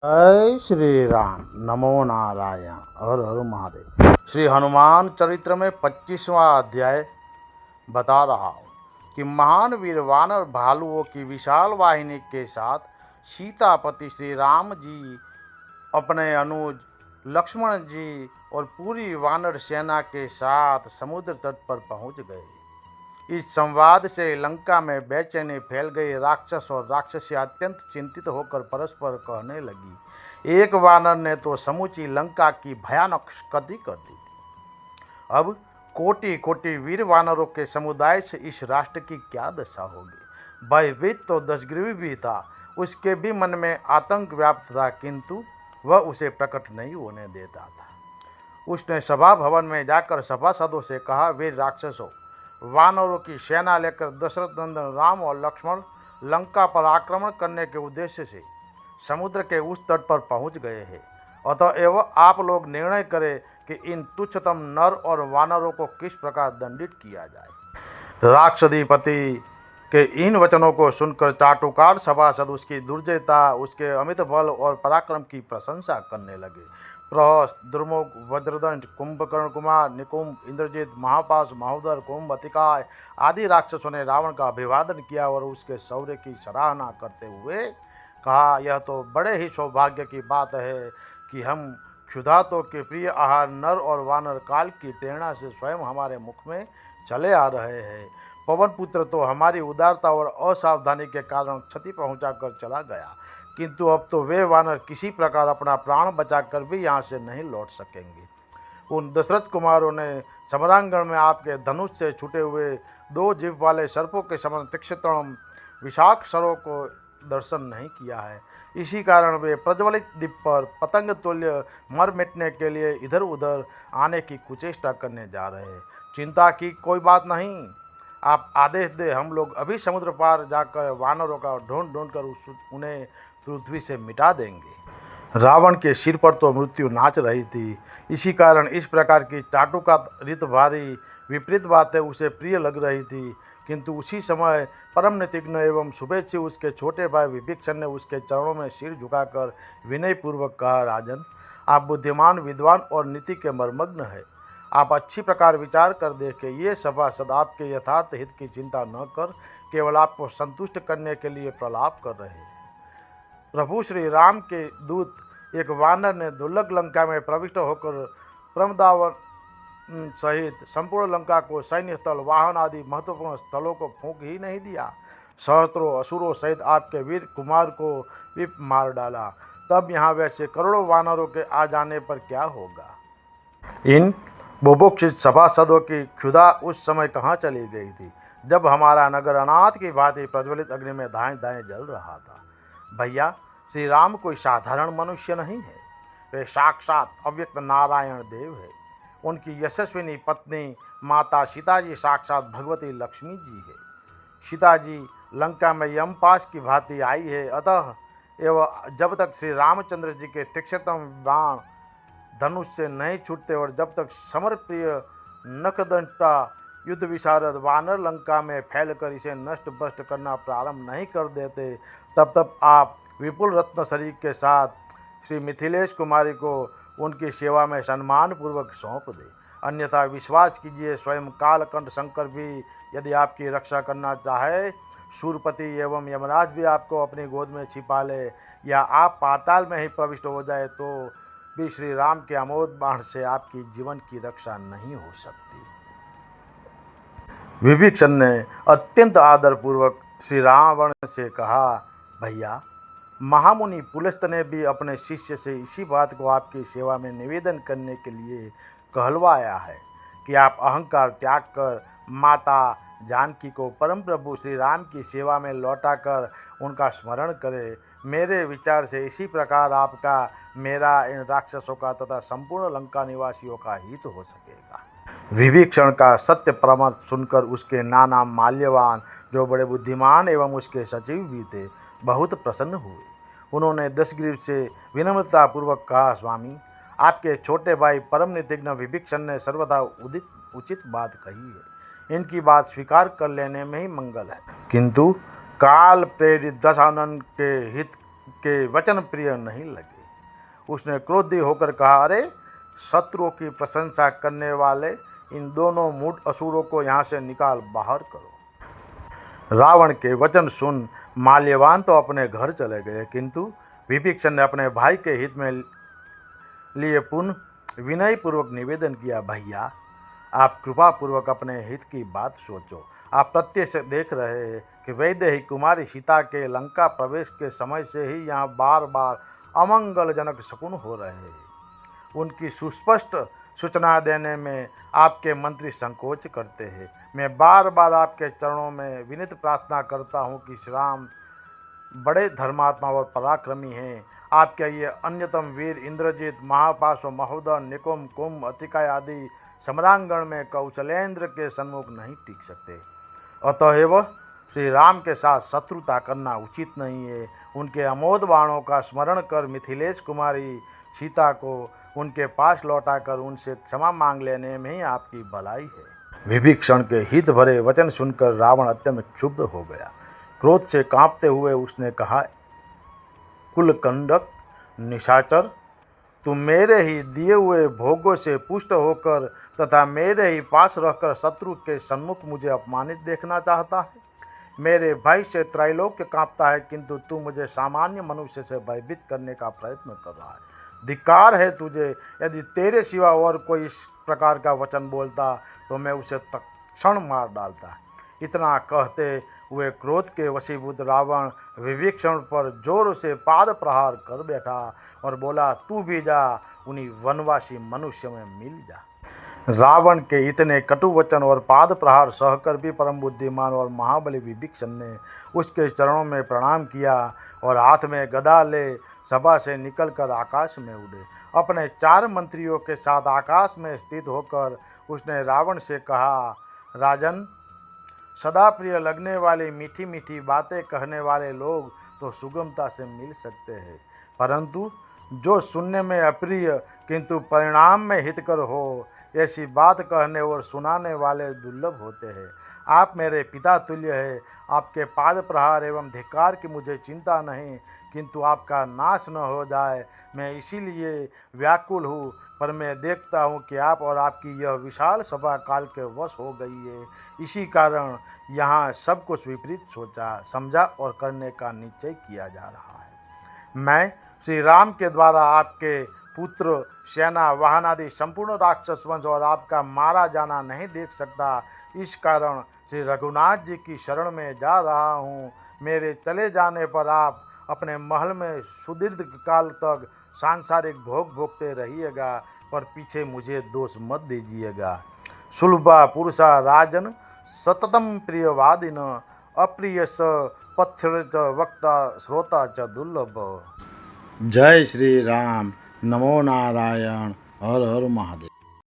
जय श्री राम। नमो नारायण। हर हर महादेव। श्री हनुमान चरित्र में 25वां अध्याय बता रहा हूँ कि महान वीर वानर भालुओं की विशाल वाहिनी के साथ सीतापति श्री राम जी अपने अनुज लक्ष्मण जी और पूरी वानर सेना के साथ समुद्र तट पर पहुंच गए। इस संवाद से लंका में बेचैनी फैल गई। राक्षस और राक्षसी अत्यंत चिंतित होकर परस्पर कहने लगी। एक वानर ने तो समूची लंका की भयानक क्षति कर दी थी। अब कोटि कोटि वीर वानरों के समुदाय से इस राष्ट्र की क्या दशा होगी। भयभीत तो दशग्रीव भी था। उसके भी मन में आतंक व्याप्त था, किंतु वह उसे प्रकट नहीं होने देता था। उसने सभा भवन में जाकर सभासदों से कहा, वीर राक्षसों, वानरों की सेना लेकर दशरथ नंदन राम और लक्ष्मण लंका पर आक्रमण करने के उद्देश्य से समुद्र के उस तट पर पहुंच गए हैं। अतएव आप लोग निर्णय करें कि इन तुच्छतम नर और वानरों को किस प्रकार दंडित किया जाए। राक्षसीपति के इन वचनों को सुनकर चाटुकार सभासद उसकी दुर्जयता, उसके अमित बल और पराक्रम की प्रशंसा करने लगे। प्रहस्त, दुर्मुख, वज्रदंड, कुंभकर्ण कुमार, निकुंभ, इंद्रजित, महापाश, महोदर, कुंभ, अतिकाय आदि राक्षसों ने रावण का अभिवादन किया और उसके शौर्य की सराहना करते हुए कहा, यह तो बड़े ही सौभाग्य की बात है कि हम क्षुधातों के प्रिय आहार नर और वानर काल की प्रेरणा से स्वयं हमारे मुख में चले आ रहे हैं। पवन पुत्र तो हमारी उदारता और असावधानी के कारण क्षति पहुंचाकर चला गया, किंतु अब तो वे वानर किसी प्रकार अपना प्राण बचाकर भी यहाँ से नहीं लौट सकेंगे। उन दशरथ कुमारों ने समरांगण में आपके धनुष से छूटे हुए 2 जीभ वाले सर्पों के समान तीक्ष्ण विषाक्त सरों को दर्शन नहीं किया है। इसी कारण वे प्रज्वलित दीप पर पतंग तुल्य मर मिटने के लिए इधर उधर आने की कुचेष्टा करने जा रहे हैं। चिंता की कोई बात नहीं, आप आदेश दे, हम लोग अभी समुद्र पार जाकर वानरों का ढूंढ ढूंढ कर उन्हें पृथ्वी से मिटा देंगे। रावण के सिर पर तो मृत्यु नाच रही थी। इसी कारण इस प्रकार की चाटुकारित भारी विपरीत बातें उसे प्रिय लग रही थी, किंतु उसी समय परम नितिज्ञ एवं शुभेच्छी उसके छोटे भाई विभीषण ने उसके चरणों में सिर झुकाकर विनयपूर्वक कहा, राजन, आप बुद्धिमान, विद्वान और नीति के मर्मज्ञ हैं। आप अच्छी प्रकार विचार कर देखें, ये सभासद आपके यथार्थ हित की चिंता न कर केवल आपको संतुष्ट करने के लिए प्रलाप कर रहे हैं। प्रभु श्री राम के दूत एक वानर ने दुर्लभ लंका में प्रविष्ट होकर प्रमदावन सहित संपूर्ण लंका को सैन्य स्थल, वाहन आदि महत्वपूर्ण स्थलों को फूंक ही नहीं दिया, सहस्त्रों असुरों सहित आपके वीर कुमार को भी मार डाला। तब यहाँ वैसे करोड़ों वानरों के आ जाने पर क्या होगा। इन बुभुक्षित सभासदों की क्षुधा उस समय कहाँ चली गई थी, जब हमारा नगर अनाथ की भांति प्रज्वलित अग्नि में दाएं दाएं जल रहा था। भैया, श्री राम कोई साधारण मनुष्य नहीं है, वे साक्षात अव्यक्त नारायण देव है। उनकी यशस्विनी पत्नी माता सीता जी साक्षात भगवती लक्ष्मी जी है। सीता जी लंका में यमपाश की भांति आई है। अतः एवं जब तक श्री रामचंद्र जी के तीक्ष्णतम बाण धनुष से नहीं छूटते और जब तक समरप्रिय नखदंता युद्ध विशारद वानर लंका में फैलकर इसे नष्ट भ्रष्ट करना प्रारंभ नहीं कर देते, तब तक आप विपुल रत्न शरीर के साथ श्री मिथिलेश कुमारी को उनकी सेवा में सम्मान पूर्वक सौंप दे। अन्यथा विश्वास कीजिए, स्वयं कालकंठ शंकर भी यदि आपकी रक्षा करना चाहे, सूरपति एवं यमराज भी आपको अपनी गोद में छिपा ले, या आप पाताल में ही प्रविष्ट हो जाए, तो भी श्री राम के अमोघ बाण से आपकी जीवन की रक्षा नहीं हो सकती। विभीषण ने अत्यंत आदरपूर्वक श्री रावण से कहा, भैया, महामुनि पुलस्त ने भी अपने शिष्य से इसी बात को आपकी सेवा में निवेदन करने के लिए कहलवाया है कि आप अहंकार त्याग कर माता जानकी को परम प्रभु श्री राम की सेवा में लौटाकर उनका स्मरण करें। मेरे विचार से इसी प्रकार आपका, मेरा, इन राक्षसों का तथा संपूर्ण लंका निवासियों का हित हो सकेगा। विभीषण का सत्य परामर्श सुनकर उसके नाना माल्यवान, जो बड़े बुद्धिमान एवं उसके सचिव भी थे, बहुत प्रसन्न हुए। उन्होंने दशग्रीव से विनम्रतापूर्वक कहा, स्वामी, आपके छोटे भाई परम नितिज्ञ विभीषण ने सर्वदा उचित बात कही है। इनकी बात स्वीकार कर लेने में ही मंगल है, किंतु काल प्रेरित दशानन के हित के वचन प्रिय नहीं लगे। उसने क्रोधी होकर कहा, अरे शत्रुओं की प्रशंसा करने वाले इन दोनों मूढ़ असुरों को यहाँ से निकाल बाहर करो। रावण के वचन सुन माल्यवान तो अपने घर चले गए, किंतु विभीषण ने अपने भाई के हित में लिए पुनः विनय पूर्वक निवेदन किया, भैया आप कृपा पूर्वक अपने हित की बात सोचो। आप प्रत्यक्ष देख रहे हैं कि वैदेही कुमारी सीता के लंका प्रवेश के समय से ही यहाँ बार बार अमंगलजनक शकुन हो रहे हैं। उनकी सुस्पष्ट सूचना देने में आपके मंत्री संकोच करते हैं। मैं बार बार आपके चरणों में विनीत प्रार्थना करता हूँ कि श्री राम बड़े धर्मात्मा और पराक्रमी हैं। आपके ये अन्यतम वीर इंद्रजीत, महापाश, महोदय, निकुंभ, कुंभ, अतिकाय आदि सम्रांगण में कौशलेंद्र के सन्मुख नहीं टिक सकते। अतएव श्री राम के साथ शत्रुता करना उचित नहीं है। उनके अमोद बाणों का स्मरण कर मिथिलेश कुमारी सीता को उनके पास लौटाकर उनसे क्षमा मांग लेने में ही आपकी भलाई है। विभीषण के हित भरे वचन सुनकर रावण अत्यंत क्षुब्ध हो गया। क्रोध से कांपते हुए उसने कहा, कुलकंडक निशाचर, तुम मेरे ही दिए हुए भोगों से पुष्ट होकर तथा मेरे ही पास रहकर शत्रु के सन्मुख मुझे अपमानित देखना चाहता है। मेरे भय से त्रैलोक्य कांपता है, किंतु तू मुझे सामान्य मनुष्य से भयभीत करने का प्रयत्न कर रहा है। धिक्कार है तुझे। यदि तेरे सिवा और कोई इस प्रकार का वचन बोलता तो मैं उसे तत्क्षण मार डालता। इतना कहते हुए क्रोध के वशीभूत रावण विभीषण पर जोर से पाद प्रहार कर बैठा और बोला, तू भी जा, उन्हीं वनवासी मनुष्य में मिल जा। रावण के इतने कटु वचन और पाद प्रहार सहकर भी परम बुद्धिमान और महाबली विभीषण ने उसके चरणों में प्रणाम किया और हाथ में गदा ले सभा से निकलकर आकाश में उड़े। अपने 4 मंत्रियों के साथ आकाश में स्थित होकर उसने रावण से कहा, राजन, सदा प्रिय लगने वाली मीठी मीठी बातें कहने वाले लोग तो सुगमता से मिल सकते हैं, परंतु जो सुनने में अप्रिय किंतु परिणाम में हितकर हो, ऐसी बात कहने और सुनाने वाले दुर्लभ होते हैं। आप मेरे पिता तुल्य हैं। आपके पाद प्रहार एवं धिक्कार की मुझे चिंता नहीं, किंतु आपका नाश न हो जाए, मैं इसीलिए व्याकुल हूँ। पर मैं देखता हूँ कि आप और आपकी यह विशाल सभा काल के वश हो गई है। इसी कारण यहाँ सब कुछ विपरीत सोचा समझा और करने का निश्चय किया जा रहा है। मैं श्री राम के द्वारा आपके पुत्र, सेना, वाहन आदि संपूर्ण राक्षस वंश और आपका मारा जाना नहीं देख सकता। इस कारण श्री रघुनाथ जी की शरण में जा रहा हूँ। मेरे चले जाने पर आप अपने महल में सुदीर्घ काल तक सांसारिक भोग भोगते रहिएगा, पर पीछे मुझे दोष मत दीजिएगा। सुलभा पुरुषा राजन सततम प्रियवादिन, अप्रिय स पथ्य च वक्ता श्रोता च दुर्लभ। जय श्री राम। नमो नारायण। हर हर महादेव।